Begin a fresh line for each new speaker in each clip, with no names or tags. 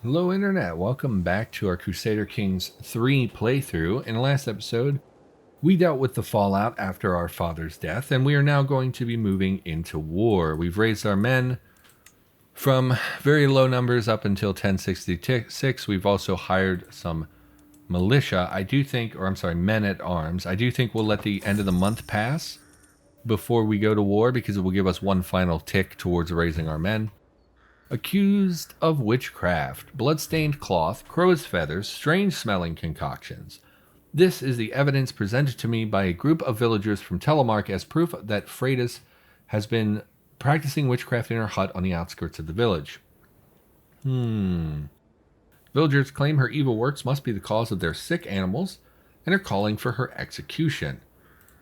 Hello Internet, welcome back to our Crusader Kings 3 playthrough. In the last episode, we dealt with the fallout after our father's death, and we are now going to be moving into war. We've raised our men from very low numbers up until 1066. We've also hired some militia, men at arms. I do think we'll let the end of the month pass before we go to war because it will give us one final tick towards raising our men. Accused of witchcraft, blood-stained cloth, crow's feathers, strange-smelling concoctions. This is the evidence presented to me by a group of villagers from Telemark as proof that Freydis has been practicing witchcraft in her hut on the outskirts of the village. Villagers claim her evil works must be the cause of their sick animals and are calling for her execution.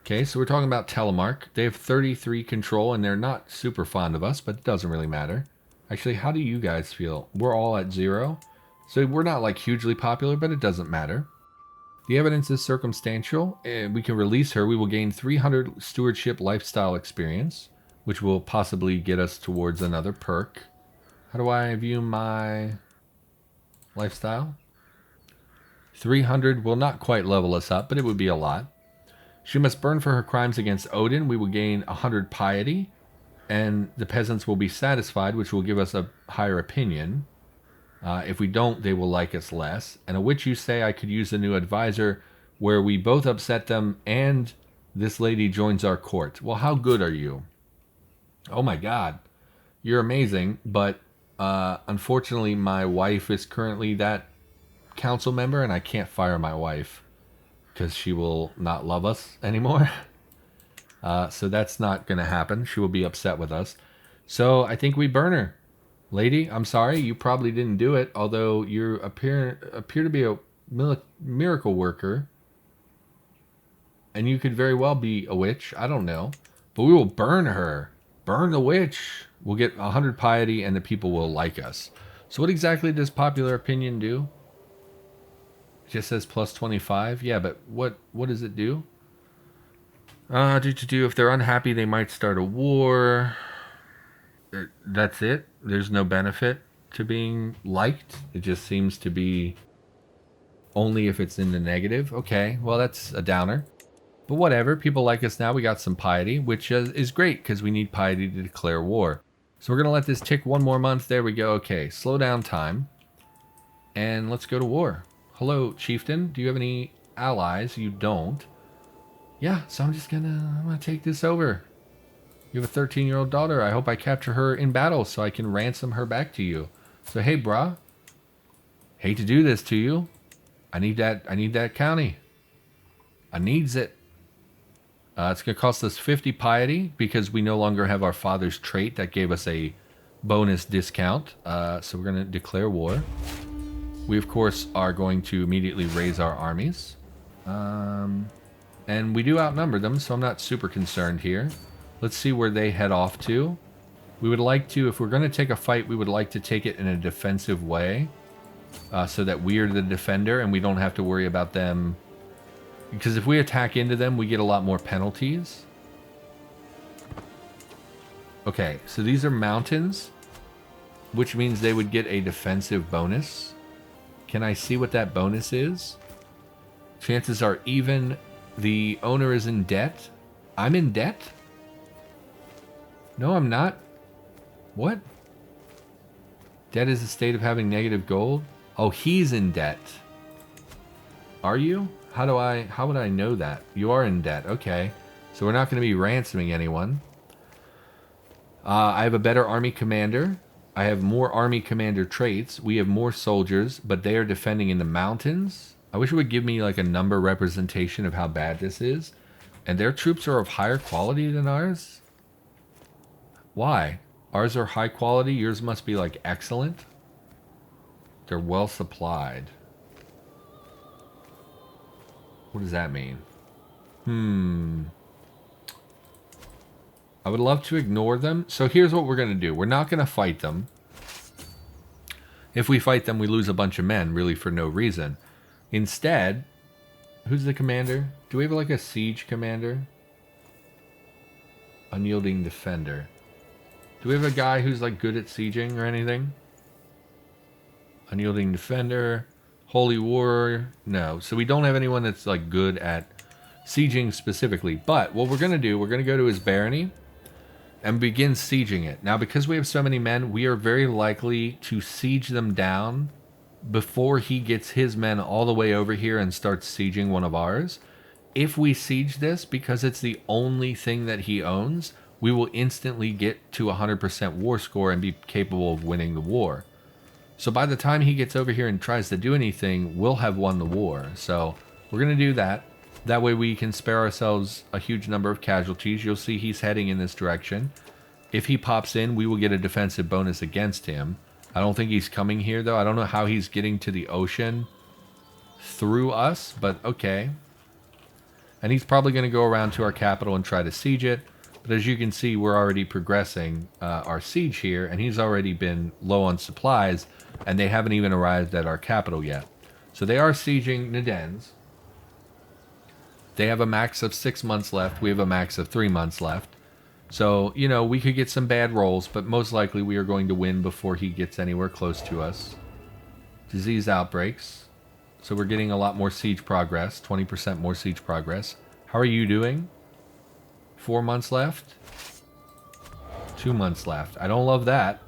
Okay, so we're talking about Telemark. They have 33 control and they're not super fond of us, but it doesn't really matter. Actually, how do you guys feel? We're all at 0. So we're not like hugely popular, but it doesn't matter. The evidence is circumstantial. We can release her. We will gain 300 stewardship lifestyle experience, which will possibly get us towards another perk. How do I view my lifestyle? 300 will not quite level us up, but it would be a lot. She must burn for her crimes against Odin. We will gain 100 piety. And the peasants will be satisfied, which will give us a higher opinion. If we don't, they will like us less. And a witch, you say I could use a new advisor where we both upset them and this lady joins our court. Well, how good are you? Oh my god. You're amazing, but unfortunately my wife is currently that council member and I can't fire my wife because she will not love us anymore. So that's not going to happen. She will be upset with us. So I think we burn her. Lady, I'm sorry. You probably didn't do it, although you appear to be a miracle worker. And you could very well be a witch. I don't know. But we will burn her. Burn the witch. We'll get 100 piety and the people will like us. So what exactly does popular opinion do? It just says plus 25. Yeah, but what does it do? If they're unhappy, they might start a war. That's it. There's no benefit to being liked. It just seems to be only if it's in the negative. Okay, well, that's a downer. But whatever. People like us now. We got some piety, which is great because we need piety to declare war. So we're going to let this tick one more month. There we go. Okay, slow down time. And let's go to war. Hello, chieftain. Do you have any allies? You don't. Yeah, so I'm gonna take this over. You have a 13-year-old daughter. I hope I capture her in battle so I can ransom her back to you. So hey, brah. Hate to do this to you. I need that county. I needs it. It's gonna cost us 50 piety because we no longer have our father's trait that gave us a bonus discount. So we're gonna declare war. We of course are going to immediately raise our armies. And we do outnumber them, so I'm not super concerned here. Let's see where they head off to. We would like to, if we're going to take a fight, we would like to take it in a defensive way. So that we are the defender and we don't have to worry about them. Because if we attack into them, we get a lot more penalties. Okay, so these are mountains, which means they would get a defensive bonus. Can I see what that bonus is? Chances are even. The owner is in debt. I'm in debt? No, I'm not. What? Debt is a state of having negative gold? Oh, he's in debt. Are you? How would I know that? You are in debt. Okay. So we're not going to be ransoming anyone. I have a better army commander. I have more army commander traits. We have more soldiers, but they are defending in the mountains. I wish it would give me like a number representation of how bad this is. And their troops are of higher quality than ours? Why? Ours are high quality, yours must be like excellent? They're well supplied. What does that mean? I would love to ignore them. So here's what we're going to do. We're not going to fight them. If we fight them, we lose a bunch of men, really for no reason. Instead, who's the commander? Do we have like a siege commander? Unyielding defender. Do we have a guy who's like good at sieging or anything? Unyielding Defender. Holy War. No. So we don't have anyone that's like good at sieging specifically. But what we're going to do, we're going to go to his barony and begin sieging it. Now, because we have so many men, we are very likely to siege them down before he gets his men all the way over here and starts sieging one of ours. If we siege this, because it's the only thing that he owns, we will instantly get to 100% war score and be capable of winning the war. So by the time he gets over here and tries to do anything, we'll have won the war. So we're going to do that. That way we can spare ourselves a huge number of casualties. You'll see he's heading in this direction. If he pops in, we will get a defensive bonus against him. I don't think he's coming here, though. I don't know how he's getting to the ocean through us, but okay. And he's probably going to go around to our capital and try to siege it. But as you can see, we're already progressing our siege here, and he's already been low on supplies, and they haven't even arrived at our capital yet. So they are sieging Nadens. They have a max of 6 months left. We have a max of 3 months left. So, you know, we could get some bad rolls, but most likely we are going to win before he gets anywhere close to us. Disease outbreaks. So we're getting a lot more siege progress. 20% more siege progress. How are you doing? 4 months left? 2 months left. I don't love that.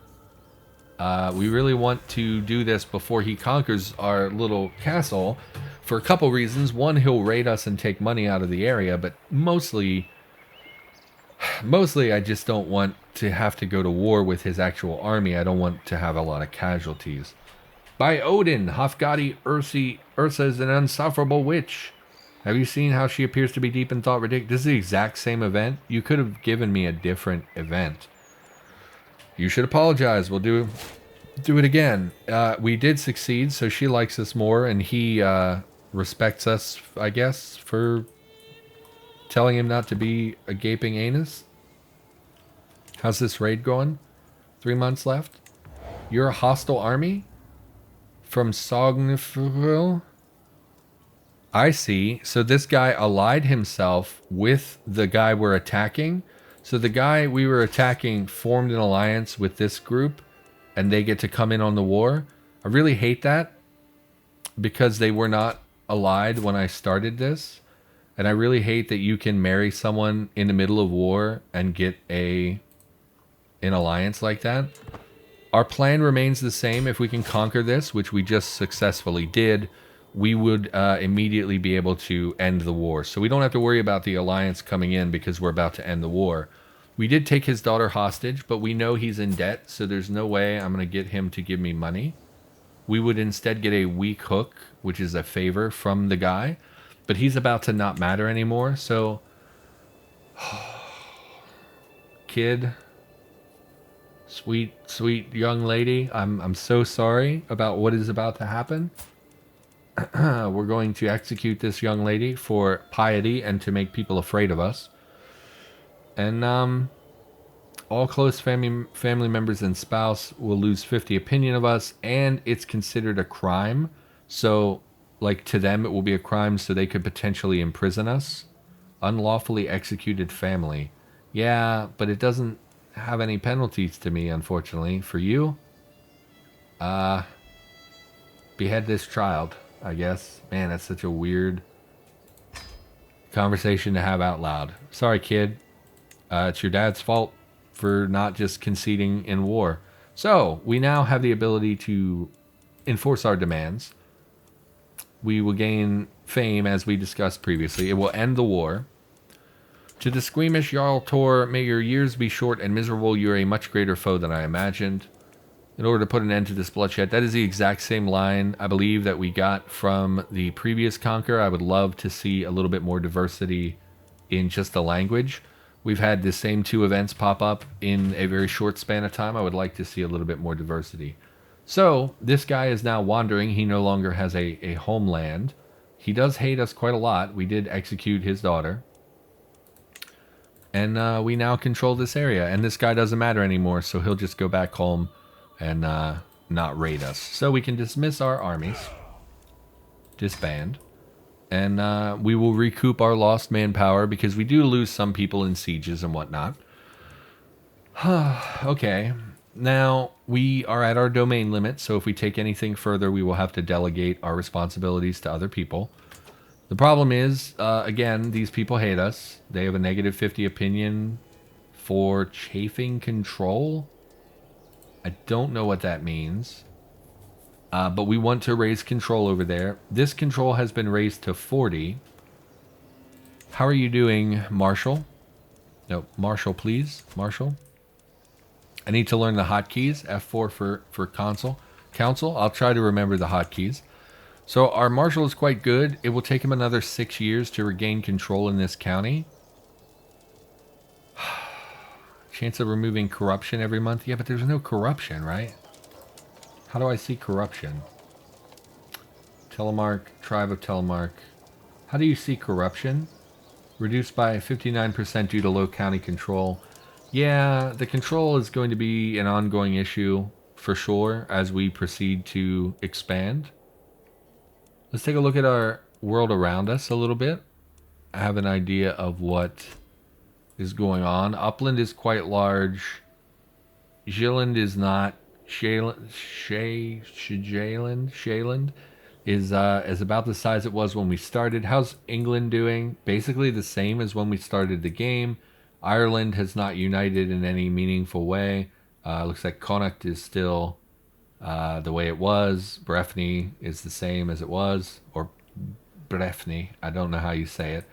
We really want to do this before he conquers our little castle for a couple reasons. One, he'll raid us and take money out of the area, but mostly I just don't want to have to go to war with his actual army. I don't want to have a lot of casualties. By Odin, Hafgadi Ursa is an insufferable witch. Have you seen how she appears to be deep in thought? Ridiculous. This is the exact same event. You could have given me a different event. You should apologize. We'll do it again. We did succeed, so she likes us more, and he respects us, I guess, for telling him not to be a gaping anus. How's this raid going? 3 months left. You're a hostile army? From Sognifil? I see. So this guy allied himself with the guy we're attacking. So the guy we were attacking formed an alliance with this group, and they get to come in on the war. I really hate that, because they were not allied when I started this. And I really hate that you can marry someone in the middle of war and get an alliance like that. Our plan remains the same. If we can conquer this, which we just successfully did, we would immediately be able to end the war. So we don't have to worry about the alliance coming in because we're about to end the war. We did take his daughter hostage, but we know he's in debt, so there's no way I'm going to get him to give me money. We would instead get a weak hook, which is a favor from the guy. But he's about to not matter anymore, so... Kid... Sweet, sweet young lady, I'm so sorry about what is about to happen. We're going to execute this young lady for piety and to make people afraid of us. And all close family members and spouse will lose 50 opinion of us, and it's considered a crime. So, like, to them it will be a crime, so they could potentially imprison us. Unlawfully executed family. Yeah, but it doesn't have any penalties to me, unfortunately. For you, behead this child, I guess. Man, that's such a weird conversation to have out loud. Sorry, kid. It's your dad's fault for not just conceding in war. So, we now have the ability to enforce our demands. We will gain fame, as we discussed previously. It will end the war. To the squeamish Jarl Tor, may your years be short and miserable. You are a much greater foe than I imagined. In order to put an end to this bloodshed. That is the exact same line, I believe, that we got from the previous conquer. I would love to see a little bit more diversity in just the language. We've had the same two events pop up in a very short span of time. I would like to see a little bit more diversity. So, this guy is now wandering. He no longer has a homeland. He does hate us quite a lot. We did execute his daughter. And we now control this area. And this guy doesn't matter anymore, so he'll just go back home and not raid us. So we can dismiss our armies. Disband. And we will recoup our lost manpower, because we do lose some people in sieges and whatnot. Okay. Now, we are at our domain limit, so if we take anything further, we will have to delegate our responsibilities to other people. The problem is, again, these people hate us. They have a negative 50 opinion for chafing control. I don't know what that means. But we want to raise control over there. This control has been raised to 40. How are you doing, Marshall? No, Marshall, please. Marshall. I need to learn the hotkeys. F4 for console. Council. I'll try to remember the hotkeys. So our Marshal is quite good. It will take him another 6 years to regain control in this county. Chance of removing corruption every month. Yeah, but there's no corruption, right? How do I see corruption? Telemark, Tribe of Telemark. How do you see corruption? Reduced by 59% due to low county control. Yeah, the control is going to be an ongoing issue for sure as we proceed to expand. Let's take a look at our world around us a little bit. I have an idea of what is going on. Upland is quite large. Jylland is not. Shayland is about the size it was when we started. How's England doing? Basically the same as when we started the game. Ireland has not united in any meaningful way. Looks like Connacht is still the way it was. Breffni is the same as it was. Or Breffni. I don't know how you say it.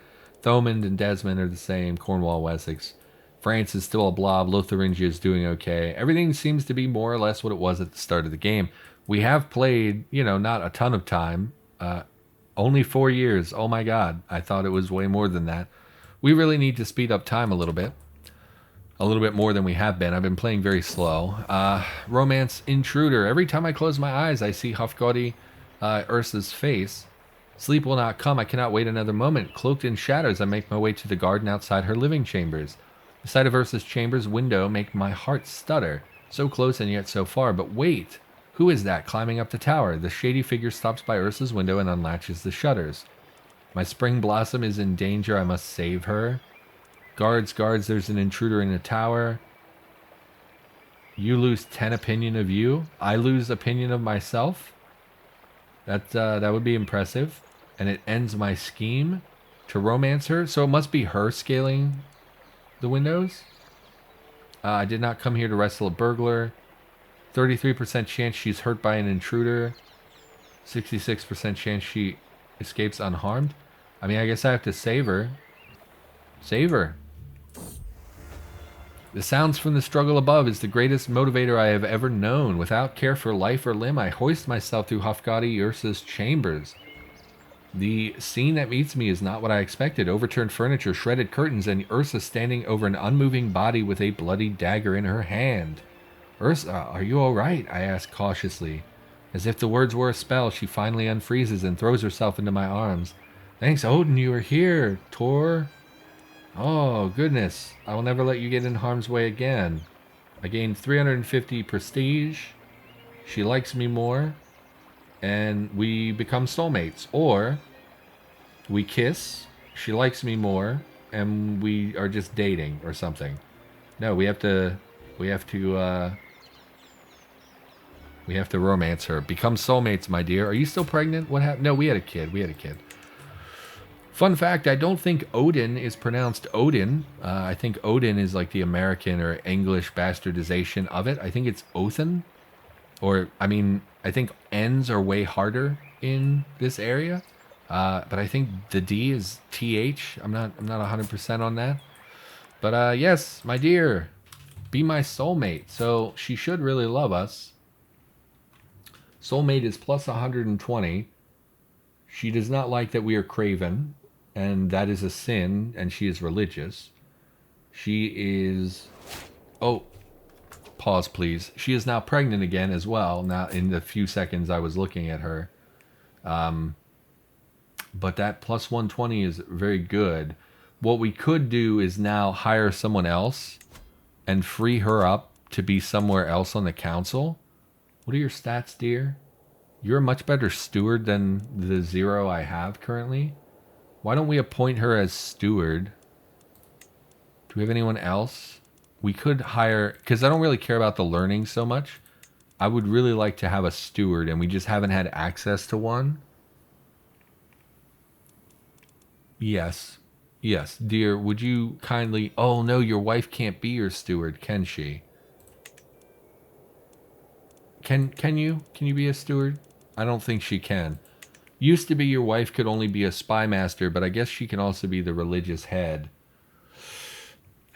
Thomond and Desmond are the same. Cornwall, Wessex. France is still a blob. Lotharingia is doing okay. Everything seems to be more or less what it was at the start of the game. We have played, you know, not a ton of time. Only 4 years. Oh my god. I thought it was way more than that. We really need to speed up time a little bit. A little bit more than we have been. I've been playing very slow. Romance Intruder. Every time I close my eyes, I see Hofgodi Ursa's face. Sleep will not come. I cannot wait another moment. Cloaked in shadows, I make my way to the garden outside her living chambers. The sight of Ursa's chamber's window make my heart stutter. So close and yet so far. But wait! Who is that climbing up the tower? The shady figure stops by Ursa's window and unlatches the shutters. My spring blossom is in danger. I must save her. Guards, guards, there's an intruder in the tower. You lose 10 opinion of you. I lose opinion of myself. That would be impressive. And it ends my scheme to romance her. So it must be her scaling the windows. I did not come here to wrestle a burglar. 33% chance she's hurt by an intruder. 66% chance she escapes unharmed. I mean, I guess I have to save her. Save her. The sounds from the struggle above is the greatest motivator I have ever known. Without care for life or limb, I hoist myself through Hofgadi Ursa's chambers. The scene that meets me is not what I expected. Overturned furniture, shredded curtains, and Ursa standing over an unmoving body with a bloody dagger in her hand. Ursa, are you all right? I ask cautiously. As if the words were a spell, she finally unfreezes and throws herself into my arms. Thanks, Odin, you are here, Tor. Oh, goodness. I will never let you get in harm's way again. I gained 350 prestige. She likes me more. And we become soulmates. Or we kiss. She likes me more. And we are just dating or something. No, we have to romance her. Become soulmates, my dear. Are you still pregnant? What happened? No, we had a kid. Fun fact, I don't think Odin is pronounced Odin. I think Odin is like the American or English bastardization of it. I think it's Othin. Or, I mean, I think N's are way harder in this area. But I think the D is TH. I'm not 100% on that. But yes, my dear, be my soulmate. So she should really love us. Soulmate is plus 120. She does not like that we are craven. And that is a sin, and she is religious. She is... Oh, pause, please. She is now pregnant again as well. Now, in the few seconds I was looking at her. But that plus 120 is very good. What we could do is now hire someone else and free her up to be somewhere else on the council. What are your stats, dear? You're a much better steward than the 0 I have currently. Why don't we appoint her as steward? Do we have anyone else? we could hire, because I don't really care about the learning so much. I would really like to have a steward, and we just haven't had access to one. Yes. Yes. Dear, would you kindly... Oh, no, your wife can't be your steward, can she? Can you? Can you be a steward? I don't think she can. Used to be your wife could only be a spy master, but I guess she can also be the religious head.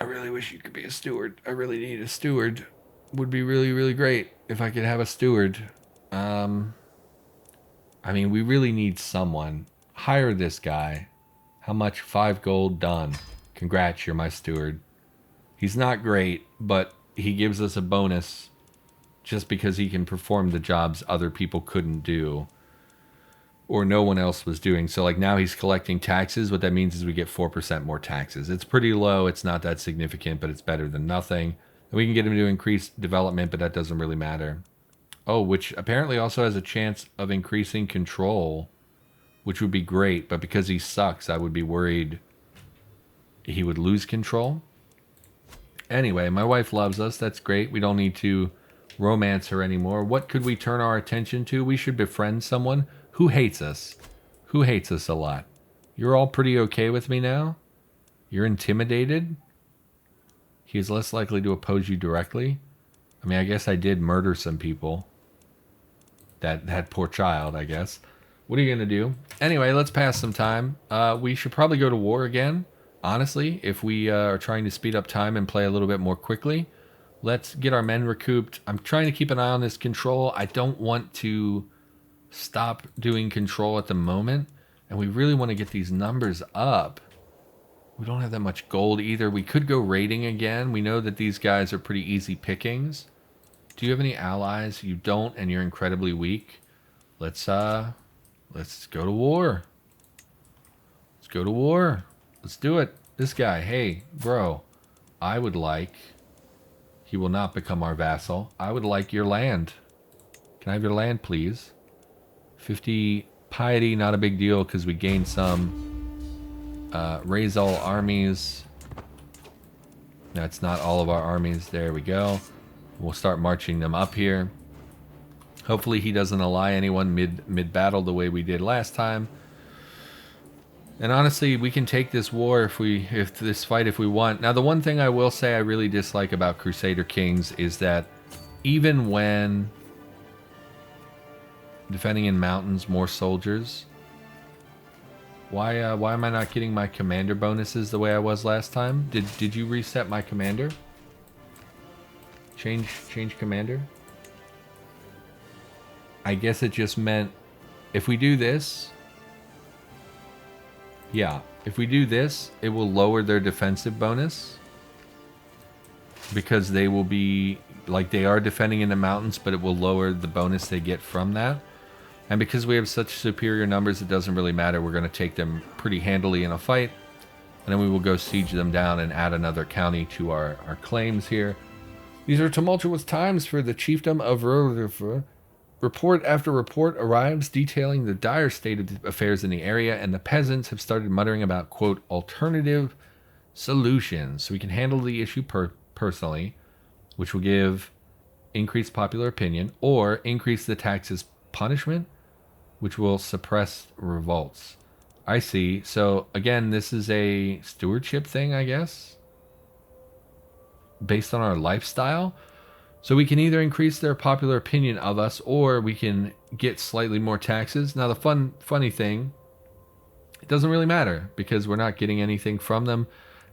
I really wish you could be a steward. I really need a steward. Would be really, really great if I could have a steward. I mean, we really need someone. Hire this guy. How much? 5 gold, done. Congrats, you're my steward. He's not great, but he gives us a bonus just because he can perform the jobs other people couldn't do or no one else was doing. So like now he's collecting taxes. What that means is we get 4% more taxes. It's pretty low. It's not that significant, but it's better than nothing. And we can get him to increase development, but that doesn't really matter. Oh, which apparently also has a chance of increasing control, which would be great. But because he sucks, I would be worried he would lose control. Anyway, my wife loves us. That's great. We don't need to romance her anymore. What could we turn our attention to? We should befriend someone who hates us. Who hates us a lot. You're all pretty okay with me now? You're intimidated? He is less likely to oppose you directly. I mean, I guess I did murder some people. That poor child, I guess. What are you going to do? Anyway, let's pass some time. We should probably go to war again. Honestly, if we are trying to speed up time and play a little bit more quickly. Let's get our men recouped. I'm trying to keep an eye on this control. I don't want to stop doing control at the moment. And we really want to get these numbers up. We don't have that much gold either. We could go raiding again. We know that these guys are pretty easy pickings. Do you have any allies? You don't, and you're incredibly weak. Let's go to war. Let's go to war. Let's do it. This guy, hey, bro, I would like... He will not become our vassal. I would like your land. Can I have your land, please? 50 piety, not a big deal because we gained some. Raise all armies. That's not all of our armies. There we go. We'll start marching them up here. Hopefully he doesn't ally anyone mid-battle the way we did last time. And honestly, we can take this war if we want. Now, the one thing I will say I really dislike about Crusader Kings is that even when defending in mountains, more soldiers. Why am I not getting my commander bonuses the way I was last time? Did you reset my commander? Change commander? I guess it just meant if we do this. Yeah, if we do this, it will lower their defensive bonus. Because they will be, like they are defending in the mountains, but it will lower the bonus they get from that. And because we have such superior numbers, it doesn't really matter. We're going to take them pretty handily in a fight. And then we will go siege them down and add another county to our claims here. These are tumultuous times for the chiefdom of Rödrfr. Report after report arrives detailing the dire state of affairs in the area, and the peasants have started muttering about, quote, alternative solutions. So we can handle the issue personally, which will give increased popular opinion, or increase the taxes punishment, which will suppress revolts. I see. So, again, this is a stewardship thing, I guess, based on our lifestyle. So we can either increase their popular opinion of us, or we can get slightly more taxes. Now, the funny thing, it doesn't really matter because we're not getting anything from them.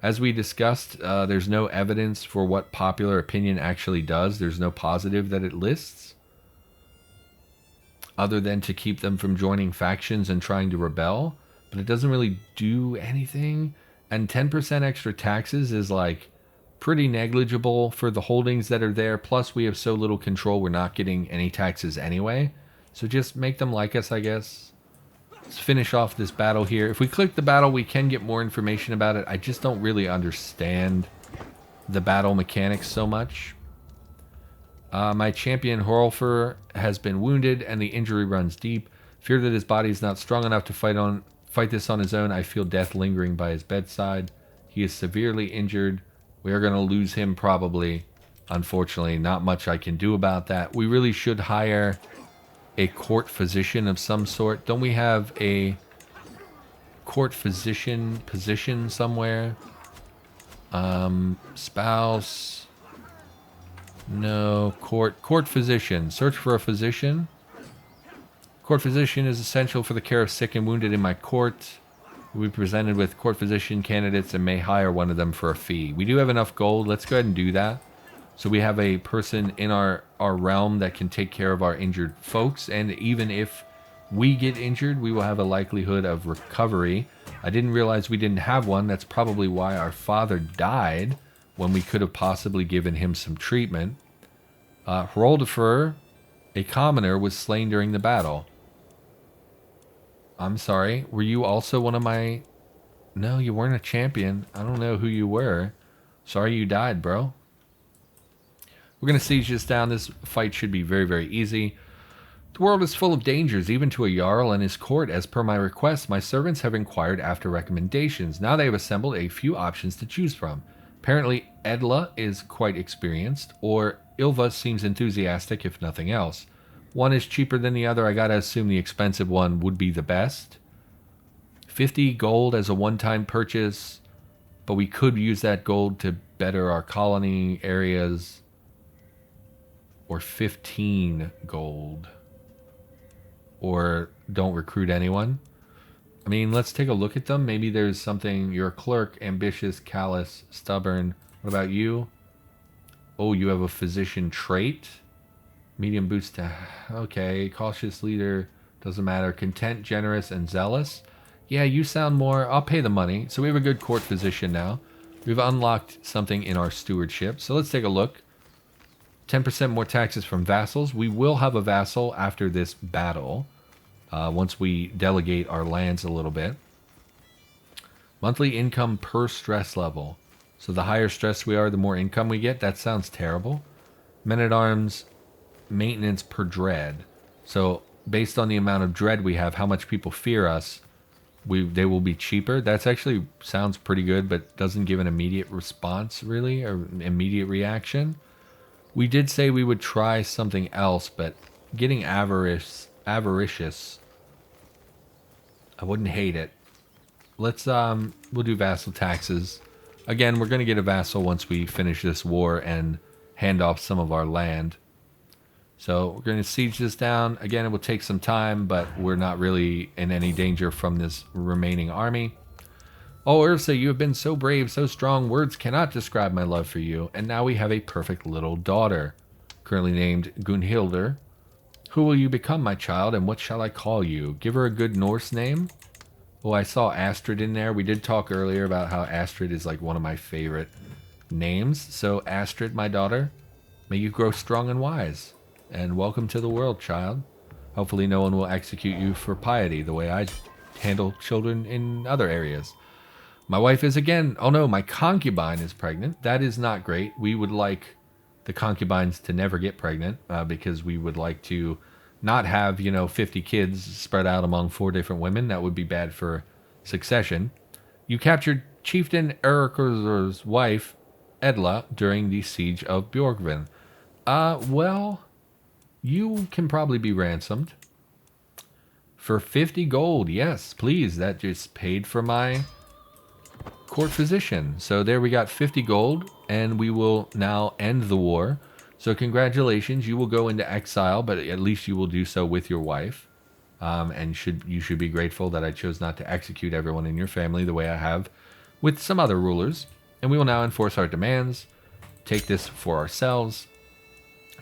As we discussed, there's no evidence for what popular opinion actually does. There's no positive that it lists, other than to keep them from joining factions and trying to rebel. But it doesn't really do anything. And 10% extra taxes is like pretty negligible for the holdings that are there. Plus, we have so little control, we're not getting any taxes anyway. So just make them like us, I guess. Let's finish off this battle here. If we click the battle, we can get more information about it. I just don't really understand the battle mechanics so much. My champion Hrolfr has been wounded and the injury runs deep. Fear that his body is not strong enough to fight this on his own. I feel death lingering by his bedside. He is severely injured We are going to lose him probably. Unfortunately, not much I can do about that. We really should hire a court physician of some sort. Don't we have a court physician position somewhere? Spouse. No, court physician. Search for a physician. Court physician is essential for the care of sick and wounded in my court. We'll be presented with court physician candidates and may hire one of them for a fee. We do have enough gold. Let's go ahead and do that. So we have a person in our realm that can take care of our injured folks. And even if we get injured, we will have a likelihood of recovery. I didn't realize we didn't have one. That's probably why our father died when we could have possibly given him some treatment. Hroldifer, a commoner, was slain during the battle. I'm sorry. Were you also one of my... No, you weren't a champion. I don't know who you were. Sorry you died, bro. We're going to siege this down. This fight should be very, very easy. The world is full of dangers, even to a Jarl and his court. As per my request, my servants have inquired after recommendations. Now they have assembled a few options to choose from. Apparently, Edla is quite experienced, or Ilva seems enthusiastic, if nothing else. One is cheaper than the other. I gotta assume the expensive one would be the best. 50 gold as a one-time purchase, but we could use that gold to better our colony areas. Or 15 gold. Or don't recruit anyone. I mean, let's take a look at them. Maybe there's something. You're a clerk, ambitious, callous, stubborn. What about you? Oh, you have a physician trait. Medium boost to... Okay, cautious leader. Doesn't matter. Content, generous, and zealous. Yeah, you sound more... I'll pay the money. So we have a good court physician now. We've unlocked something in our stewardship. So let's take a look. 10% more taxes from vassals. We will have a vassal after this battle. Once we delegate our lands a little bit. Monthly income per stress level. So the higher stress we are, the more income we get. That sounds terrible. Men-at-arms maintenance per dread. So based on the amount of dread we have, how much people fear us, they will be cheaper. That's actually sounds pretty good, but doesn't give an immediate response, really, or immediate reaction. We did say we would try something else, but getting avaricious, I wouldn't hate it. Let's we'll do vassal taxes. Again, we're going to get a vassal once we finish this war and hand off some of our land. So we're going to siege this down. Again, it will take some time, but we're not really in any danger from this remaining army. Oh, Ursa, you have been so brave, so strong. Words cannot describe my love for you. And now we have a perfect little daughter, currently named Gunhildr. Who will you become, my child, and what shall I call you? Give her a good Norse name. Oh, I saw Astrid in there. We did talk earlier about how Astrid is like one of my favorite names. So Astrid, my daughter, may you grow strong and wise. And welcome to the world, child. Hopefully no one will execute you for piety the way I handle children in other areas. My wife is again... Oh no, my concubine is pregnant. That is not great. We would like the concubines to never get pregnant because we would like to not have, 50 kids spread out among 4 different women. That would be bad for succession. You captured Chieftain Erikur's wife, Edla, during the siege of Bjorgvin. Well, you can probably be ransomed. For 50 gold, yes, please. That just paid for my... court physician. So there we got 50 gold, and we will now end the war. So congratulations, you will go into exile, but at least you will do so with your wife. And you should be grateful that I chose not to execute everyone in your family the way I have with some other rulers. And we will now enforce our demands. Take this for ourselves.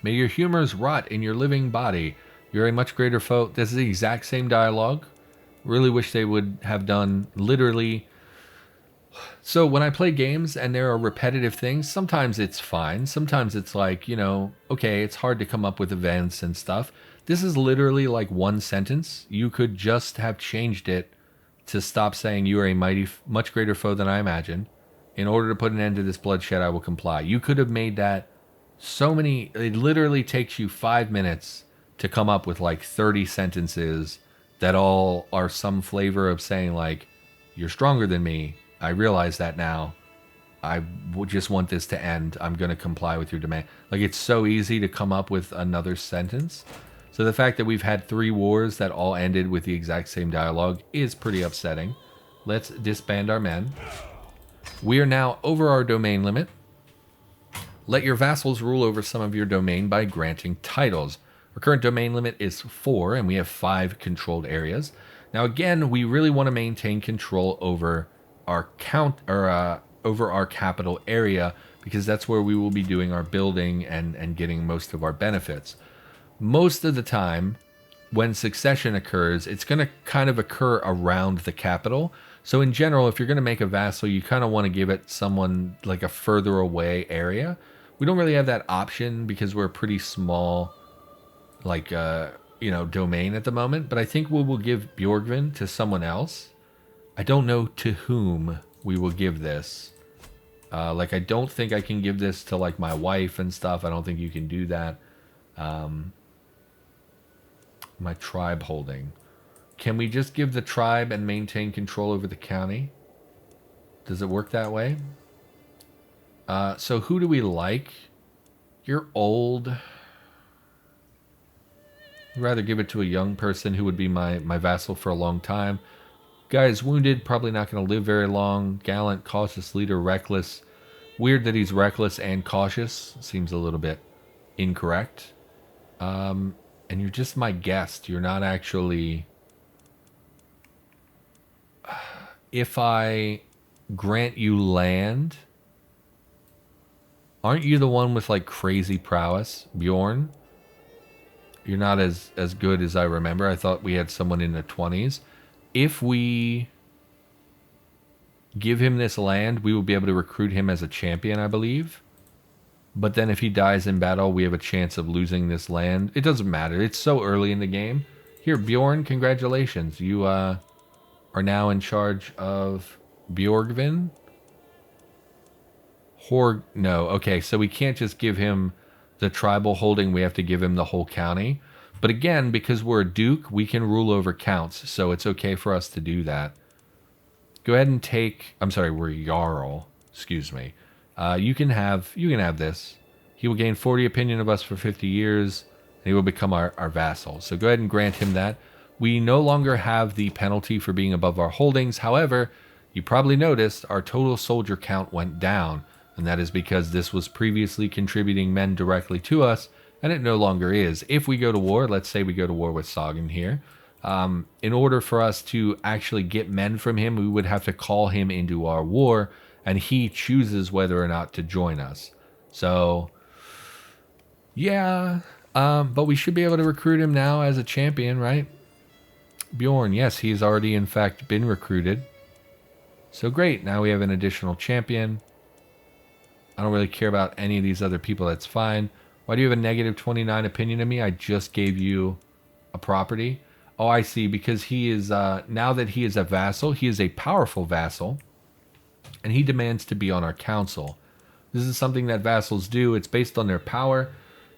May your humors rot in your living body. You're a much greater foe. This is the exact same dialogue. Really wish they would have done literally... So when I play games and there are repetitive things, sometimes it's fine. Sometimes it's like, okay, it's hard to come up with events and stuff. This is literally like one sentence. You could just have changed it to stop saying you are a much greater foe than I imagine. In order to put an end to this bloodshed, I will comply. You could have made that it literally takes you 5 minutes to come up with like 30 sentences that all are some flavor of saying like, you're stronger than me. I realize that now. I just want this to end. I'm going to comply with your demand. Like, it's so easy to come up with another sentence. So the fact that we've had 3 wars that all ended with the exact same dialogue is pretty upsetting. Let's disband our men. We are now over our domain limit. Let your vassals rule over some of your domain by granting titles. Our current domain limit is 4, and we have 5 controlled areas. Now, again, we really want to maintain control over our over our capital area, because that's where we will be doing our building and getting most of our benefits. Most of the time, when succession occurs, it's going to kind of occur around the capital. So in general, if you're going to make a vassal, you kind of want to give it someone like a further away area. We don't really have that option because we're a pretty small, like, domain at the moment. But I think we will give Bjorgvin to someone else. I don't know to whom we will give this. Like, I don't think I can give this to, like, my wife and stuff. I don't think you can do that. My tribe holding. Can we just give the tribe and maintain control over the county? Does it work that way? So who do we like? You're old. I'd rather give it to a young person who would be my vassal for a long time. Guy is wounded, probably not going to live very long. Gallant, cautious leader, reckless. Weird that he's reckless and cautious. Seems a little bit incorrect. And you're just my guest. You're not actually... If I grant you land... Aren't you the one with, like, crazy prowess, Bjorn? You're not as good as I remember. I thought we had someone in the 20s. If we give him this land, we will be able to recruit him as a champion, I believe. But then if he dies in battle, we have a chance of losing this land. It doesn't matter. It's so early in the game. Here, Bjorn, congratulations. You are now in charge of Bjorgvin. No, okay, so we can't just give him the tribal holding. We have to give him the whole county. But again, because we're a duke, we can rule over counts, so it's okay for us to do that. Go ahead and take... I'm sorry, we're Jarl. Excuse me. You can have this. He will gain 40 opinion of us for 50 years, and he will become our vassal. So go ahead and grant him that. We no longer have the penalty for being above our holdings. However, you probably noticed our total soldier count went down, and that is because this was previously contributing men directly to us, and it no longer is. If we go to war, let's say we go to war with Sagan here, in order for us to actually get men from him, we would have to call him into our war, and he chooses whether or not to join us. So, yeah, but we should be able to recruit him now as a champion, right? Bjorn, yes, he's already, in fact, been recruited. So great, now we have an additional champion. I don't really care about any of these other people, that's fine. Why do you have a negative 29 opinion of me? I just gave you a property. Oh, I see, because he is, now that he is a vassal, he is a powerful vassal, and he demands to be on our council. This is something that vassals do. It's based on their power.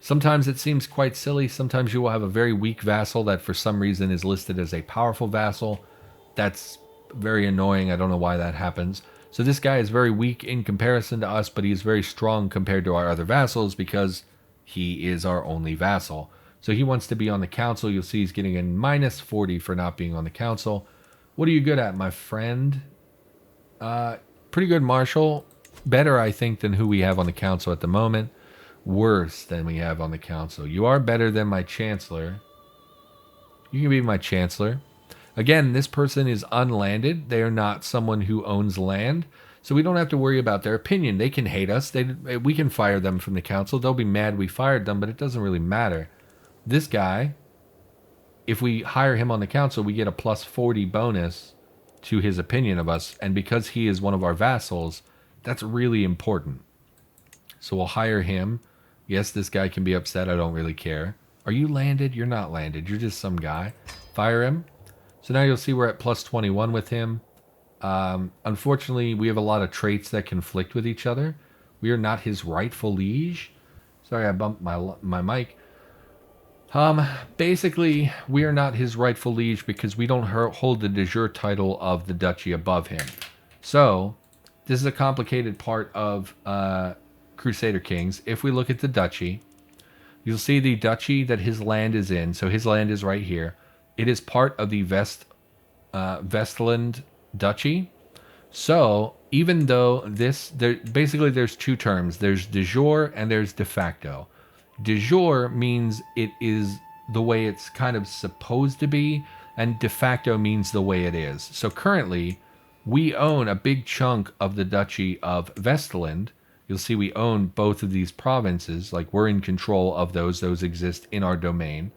Sometimes it seems quite silly. Sometimes you will have a very weak vassal that for some reason is listed as a powerful vassal. That's very annoying. I don't know why that happens. So this guy is very weak in comparison to us, but he's very strong compared to our other vassals because he is our only vassal. So he wants to be on the council. You'll see he's getting a minus 40 for not being on the council. What are you good at, my friend? Pretty good marshal. Better, I think, than who we have on the council at the moment. Worse than we have on the council. You are better than my chancellor. You can be my chancellor. Again, this person is unlanded. They are not someone who owns land. So we don't have to worry about their opinion. They can hate us. We can fire them from the council. They'll be mad we fired them, but it doesn't really matter. This guy, if we hire him on the council, we get a plus 40 bonus to his opinion of us. And because he is one of our vassals, that's really important. So we'll hire him. Yes, this guy can be upset. I don't really care. Are you landed? You're not landed. You're just some guy. Fire him. So now you'll see we're at plus 21 with him. Unfortunately, we have a lot of traits that conflict with each other. We are not his rightful liege. Sorry, I bumped my mic. Basically, we are not his rightful liege because we don't hold the de jure title of the duchy above him. So, This is a complicated part of Crusader Kings. If we look at the duchy, you'll see the duchy that his land is in. So his land is right here. It is part of the Vestland Duchy. So even though basically there's two terms. There's de jure and there's de facto. De jure means it is the way it's kind of supposed to be, and de facto means the way it is. So currently, we own a big chunk of the Duchy of Vestland. You'll see we own both of these provinces. Like, we're in control of those. Those exist in our domain.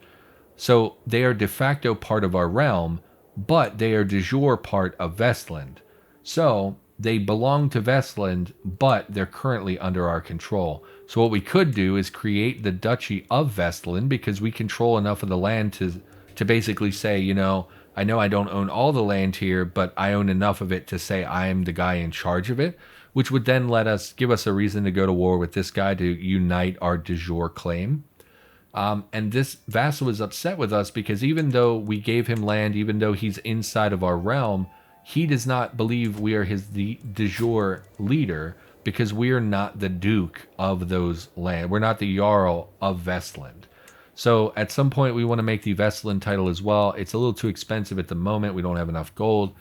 So they are de facto part of our realm, but they are de jure part of Vestland. So they belong to Vestland, but they're currently under our control. So what we could do is create the Duchy of Vestland, because we control enough of the land to basically say, you know I don't own all the land here, but I own enough of it to say I am the guy in charge of it, which would then give us a reason to go to war with this guy to unite our de jure claim. And this vassal is upset with us because even though we gave him land, even though he's inside of our realm, he does not believe we are his de jure leader, because we are not the duke of those land. We're not the jarl of Vestland. So at some point we want to make the Vestland title as well. It's a little too expensive at the moment. We don't have enough gold.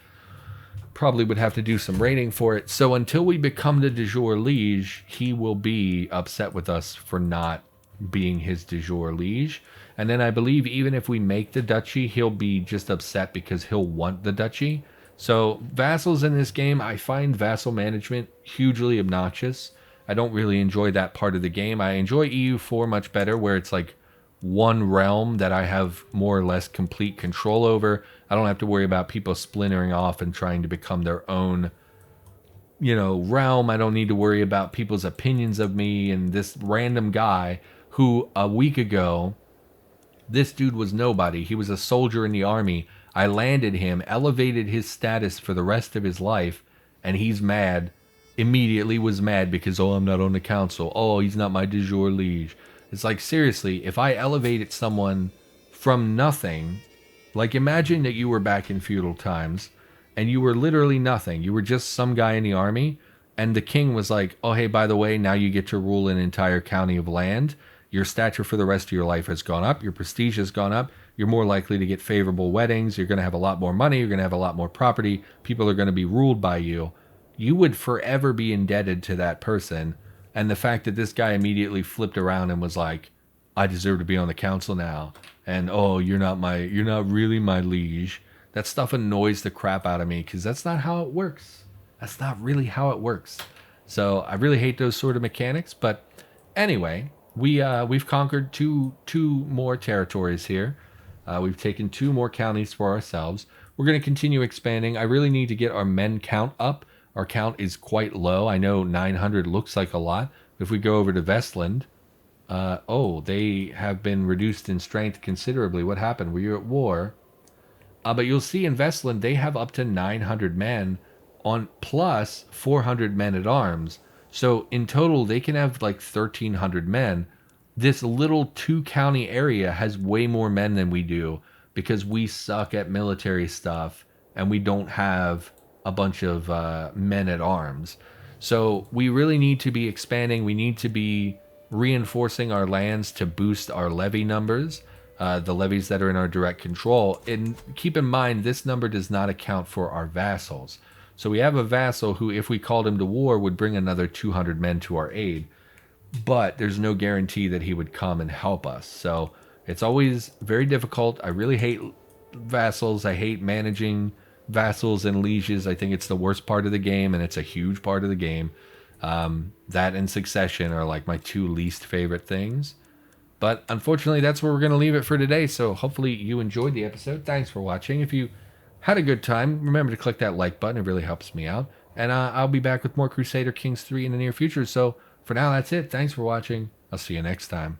Probably would have to do some raiding for it. So until we become the de jure liege, he will be upset with us for not being his de jure liege. And then I believe even if we make the duchy, he'll be just upset because he'll want the duchy. So vassals in this game, I find vassal management hugely obnoxious. I don't really enjoy that part of the game. I enjoy EU4 much better, where it's like one realm that I have more or less complete control over. I don't have to worry about people splintering off and trying to become their own, realm. I don't need to worry about people's opinions of me and this random guy who a week ago, this dude was nobody. He was a soldier in the army. I landed him, elevated his status for the rest of his life, and he's mad. Immediately was mad because, I'm not on the council. Oh, he's not my de jure liege. It's like, seriously, if I elevated someone from nothing, like imagine that you were back in feudal times and you were literally nothing. You were just some guy in the army, and the king was like, oh, hey, by the way, now you get to rule an entire county of land. Your stature for the rest of your life has gone up. Your prestige has gone up. You're more likely to get favorable weddings. You're going to have a lot more money. You're going to have a lot more property. People are going to be ruled by you. You would forever be indebted to that person. And the fact that this guy immediately flipped around and was like, I deserve to be on the council now. And, oh, you're not really my liege. That stuff annoys the crap out of me, because that's not how it works. That's not really how it works. So I really hate those sort of mechanics. But anyway, we've conquered two more territories here. We've taken 2 more counties for ourselves. We're going to continue expanding. I really need to get our men count up. Our count is quite low. I know 900 looks like a lot. If we go over to Vestland, they have been reduced in strength considerably. What happened? Were you at war? But you'll see in Vestland, they have up to 900 men on plus 400 men at arms. So in total, they can have like 1,300 men. This little 2-county area has way more men than we do, because we suck at military stuff and we don't have a bunch of men at arms. So we really need to be expanding. We need to be reinforcing our lands to boost our levy numbers, the levies that are in our direct control. And keep in mind, this number does not account for our vassals. So we have a vassal who, if we called him to war, would bring another 200 men to our aid. But there's no guarantee that he would come and help us. So it's always very difficult. I really hate vassals. I hate managing vassals and lieges. I think it's the worst part of the game, and it's a huge part of the game. That and succession are like my 2 least favorite things. But unfortunately, that's where we're going to leave it for today. So hopefully you enjoyed the episode. Thanks for watching. If you had a good time, remember to click that like button. It really helps me out. And I'll be back with more Crusader Kings 3 in the near future. So for now, that's it. Thanks for watching. I'll see you next time.